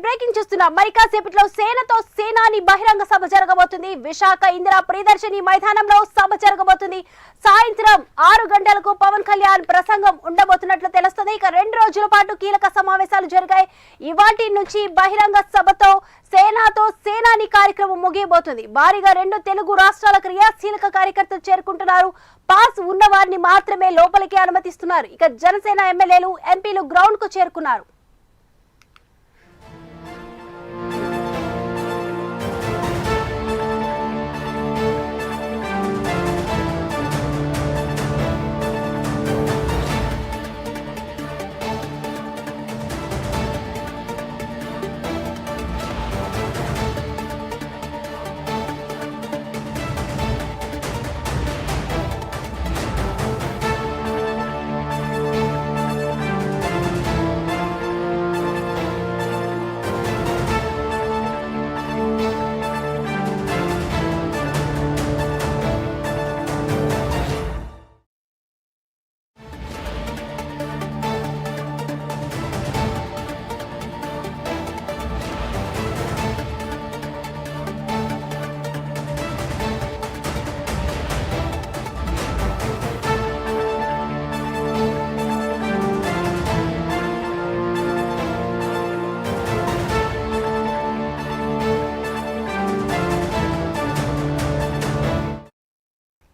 Breaking చూస్తున్నాం. మరి కాసేపట్లో సేనతో సేనాని బహిరంగ సభ జరగబోతుంది. విశాఖ ఇందిరా ప్రియదర్శిని మైదానంలో సభ జరగబోతుంది. సాయంత్రం 6 గంటలకు పవన్ కళ్యాణ్ ప్రసంగం ఉండబోతున్నట్లు తెలుస్తుంది. ఇక 2 రోజుల పాటు కీలక సమావేశాలు జరిగాయి. ఇవాటి నుంచి బహిరంగ సభతో సేనాతో సేనాని కార్యక్రమం ముగియబోతుంది. భారీగా 2 తెలుగు రాష్ట్రాల క్రియాశీలక కార్యకర్తలు చేరుకుంటున్నారు. పాస్ ఉన్న వారిని మాత్రమే లోపలికి అనుమతిస్తున్నారు. ఇక జనసేన ఎమ్మెల్యేలు ఎంపీలు గ్రౌండ్ కు చేరుకున్నారు.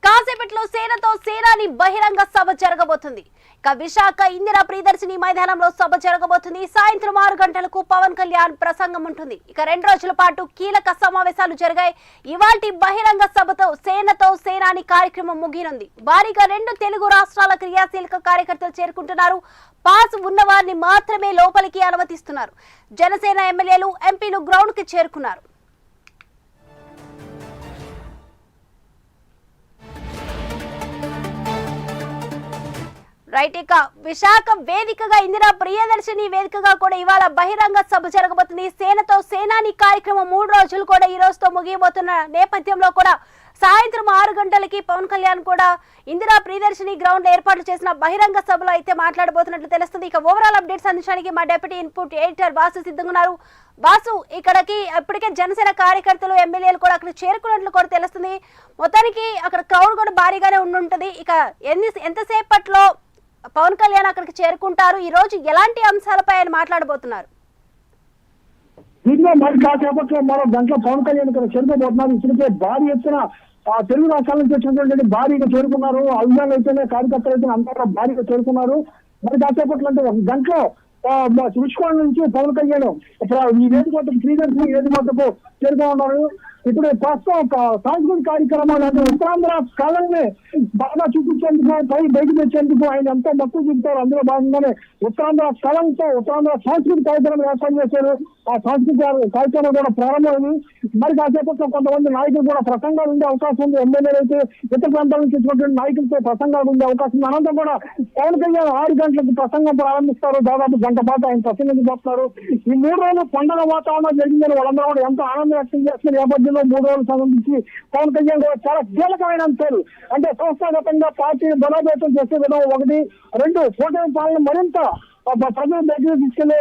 కాసేపట్లో సేనతో సేనాని బహిరంగ సభ జరగబోతుంది. ఇక విశాఖ ఇందిరా ప్రియదర్శిని మైదానంలో సభ జరగబోతుంది. సాయంత్రం 6 గంటలకు పవన్ కళ్యాణ్ ప్రసంగం ఉంటుంది. ఇక 2 రోజుల పాటు కీలక సమావేశాలు జరిగాయి. ఇవాల్టి బహిరంగ సభతో సేనతో సేనాని కార్యక్రమం ముగియనుంది. భారీగా 2 తెలుగు రాష్ట్రాల క్రియాశీలక కార్యకర్తలు చేరుకుంటున్నారు. పాస్ ఉన్న వారిని మాత్రమే లోపలికి అనుమతిస్తున్నారు. జనసేన ఎమ్మెల్యేలు ఎంపీలు గ్రౌండ్ కి చేరుకున్నారు. రైట్, ఇక విశాఖ వేదికగా ఇందిరా ప్రియదర్శిని వేదికగా కూడా ఇవాళ బహిరంగ సభ జరగబోతుంది. సేనతో సేనాని కార్యక్రమం 3 రోజులు కూడా ఈ రోజుతో ముగియబోతున్న నేపథ్యంలో కూడా సాయంత్రం 6 గంటలకి పవన్ కళ్యాణ్ కూడా ఇందిరా ప్రియదర్శిని గ్రౌండ్ లో ఏర్పాటు చేసిన బహిరంగ సభలో అయితే మాట్లాడబోతున్నట్లు తెలుస్తుంది. ఇక ఓవరాల్ అప్డేట్స్ అందించడానికి మా డెప్యూటీ ఇన్పుట్ ఎడిటర్ వాసు సిద్ధంగా ఉన్నారు. వాసు, ఇక్కడికి ఇప్పటికే జనసేన కార్యకర్తలు ఎమ్మెల్యేలు కూడా అక్కడ చేరుకున్నట్లు కూడా తెలుస్తుంది. మొత్తానికి అక్కడ క్రౌడ్ కూడా భారీగానే ఉండుంటది. ఇక ఎంతసేపట్లో పవన్ కళ్యాణ్ అక్కడికి చేరుకుంటారు? ఈ రోజు ఎలాంటి అంశాలపై ఆయన మాట్లాడబోతున్నారు? దీంట్లో మరి కాసేపట్లో మరో గంటలో పవన్ కళ్యాణ్ ఇక్కడ చేరుకోబోతున్నారు. ఇప్పటికే భారీ ఎత్తున తెలుగు రాష్ట్రాల నుంచి వచ్చినటువంటి భారీగా చేరుకున్నారు. అభిమానులు అయితేనే కార్యకర్తలు అయితే అంతా భారీగా చేరుకున్నారు. మరి కాసేపట్లో అంటే 1 గంటలో రుచికోణ నుంచి పవన్ కళ్యాణ్ ఈ వేదిక వద్దకు శ్రీదర్శిని వేదిక వద్దకు చేరుకున్నారు. ఇప్పుడు ప్రస్తుతం సాంస్కృతిక కార్యక్రమాలు అంటే ఉత్తరాంధ్ర కళల్ని బాగా చూపించేందుకు బయటకు తెచ్చేందుకు ఆయన ఎంతో మక్కువ చూపుతారు. అందులో భాగంగానే ఉత్తరాంధ్ర కళలతో ఉత్తరాంధ్ర సాంస్కృతిక కార్యక్రమం ఏర్పాటు చేశారు. ఆ సాంస్కృతిక కార్యక్రమం కూడా ప్రారంభమైంది. మరి కాసేపట్లో కొంతమంది నాయకులు కూడా ప్రసంగాలు ఉండే అవకాశం ఉంది. ఎమ్మెల్యేలు అయితే ఇతర ప్రాంతాల నుంచి వచ్చినటువంటి నాయకులతో ప్రసంగాలు ఉండే అవకాశం ఉంది. అనంతరం కూడా పవన్ కళ్యాణ్ 6 గంటలకు ప్రసంగం ప్రారంభిస్తారు. దాదాపు గంట పాటు ఆయన ప్రసంగించబోతున్నారు. ఈ 3 రోజులు పండుగ వాతావరణం జరిగిందని వాళ్ళందరూ కూడా ఎంతో ఆనందం వ్యక్తం చేస్తున్న నేపథ్యంలో 3 రోజుల సంబంధించి పవన్ కళ్యాణ్ కూడా చాలా కీలకమైన అంశాలు అంటే సంస్థాగతంగా పార్టీ బలోపేతం చేసే విధంగా 1, 2 కూటమి పాలన మరింత ప్రజల దగ్గర తీసుకెళ్లే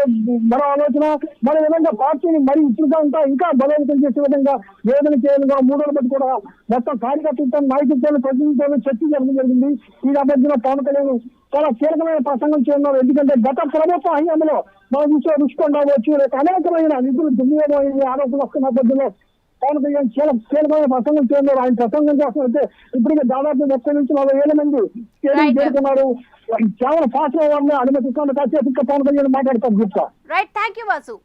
మరో ఆలోచన, మరో విధంగా పార్టీని మరి ఇప్పుడుగా ఇంకా బలోపేతం చేసే విధంగా వేదన చేయాలని 3 రోజుల బట్టి కూడా మొత్తం కార్యకర్తలతో నాయకులతో ప్రజలతో చర్చ జరగడం జరిగింది. ఈ నేపథ్యంలో పవన్ కళ్యాణ్ చాలా కీలకమైన ప్రసంగం చేయనున్నారు. ఎందుకంటే గత ప్రభుత్వం హయాంలో మనం చూసే రుచికొండ వచ్చి అనేకమైన నిధులు దుర్వినియోగం ఆరోపణలు వస్తున్న నేపథ్యంలో పవన్ కళ్యాణ్ కీలకమైన ప్రసంగం చేయనున్నారు. ఆయన ప్రసంగం చేస్తున్నట్టే ఇప్పటికే దాదాపు 30 నుంచి 40,000 మంది చేరుకున్నారు. కేవలం పాస్ అవ్వాలని అనుమతిస్తున్న కాసేపు ఇంకా పవన్ కళ్యాణ్ మాట్లాడతారు. Right, thank you Vasu.